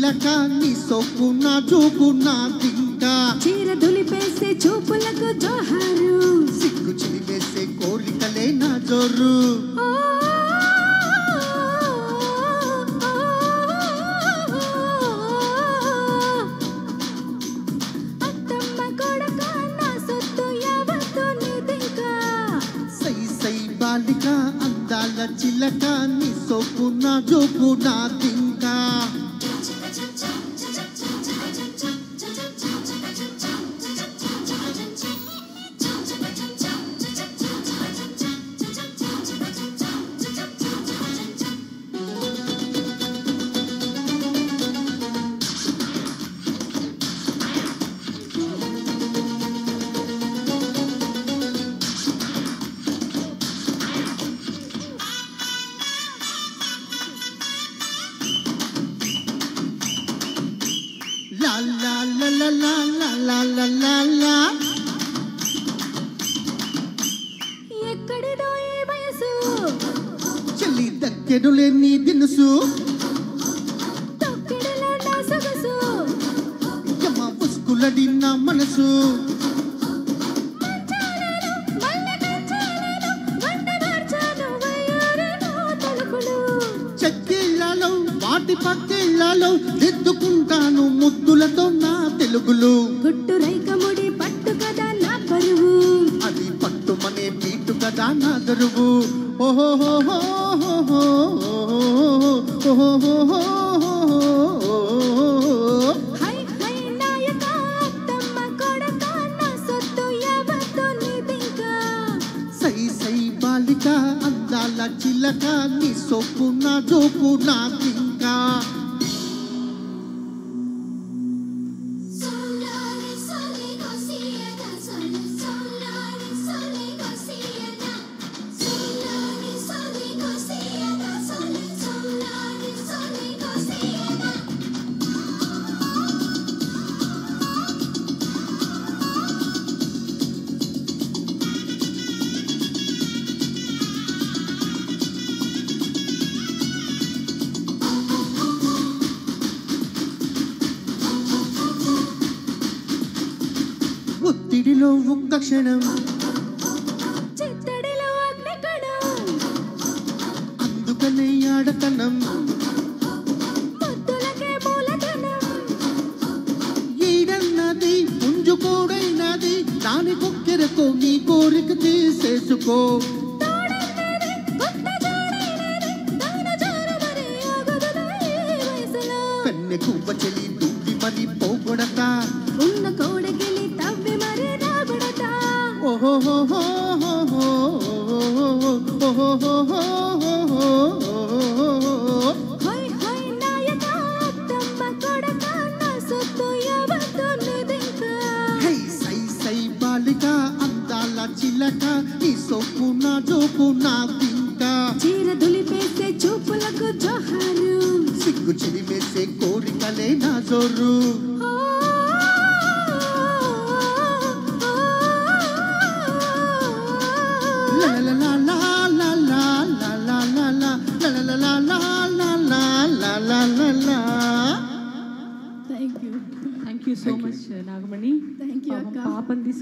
చిలక నీ సోకు నా జోకు నా తింకా చీర దులిపేసే చూపులకు జోహారు సిగ్గు చిలివేసే కోరికలే నా జోరు అత్తమ్మ కొడక నా సొత్తు యావత్తు నీదింకా సై సై బాలిక అందాల చిలక నీ సోకు నా జోకు నా తింకా La la la la la la la la la la ఎక్కడిదో ఈ వయసు చెల్లి దగ్గరులే నీ దినుసు తొక్కిడిలో నా సొగసు యమ ఉస్కులడి నా మనసు మంచాలలో మల్లె కంచాలలో వంద మార్చాను వయ్యారను తలుపులు చెక్కిళ్ళలో వాటి పక్కిళ్ళలో దిద్దుకుంటాను ముద్దులతో నా తెలుగులు గుట్టు రైక ముడి పట్టు కదా నా బరువు అది పట్టుమనే పీటు కదా నా దరువు ఓహో హై హై నాయక అత్తమ్మ కొడక నా సొత్తు యావత్తు నీదింకా సై సై బాలిక అందాల చిలక నీ సోకు నా జోకు నా తింకా ఒత్తిడిలో ఒక్క క్షణం చిత్తడిలో అగ్నికణం అందుకనే ఆడతనం ముద్దులకే మూలధనం ఈడన్నది పుంజుకోడైనది దాని కొక్కెరకో నీ కోరిక తీసేసుకో తోడన్నది కొత్త జోడైనది దాన జోరు మరి ఆగదులే ఈ వయసులో కన్నె కువ్వ చెలి దువ్వి మరి పోగొడతా ఉన్న కోడగిలి తవ్వి మరి రాబడతా హై హై నాయక అత్తమ్మ కొడక నా సొత్తు యావత్తు నీదింకా హై సై సై బాలిక అందాల చిలక నీ సోకు నా జోకు నా తింకా చీర దులిపేసే చూపులకు జోహారు సిగ్గు చిలివేసే కోరికలే నా జోరు La la la la la la la la la la la la la la la la la la la. Thank you Thank you so much, Nagamani. Thank you అక్క పాపని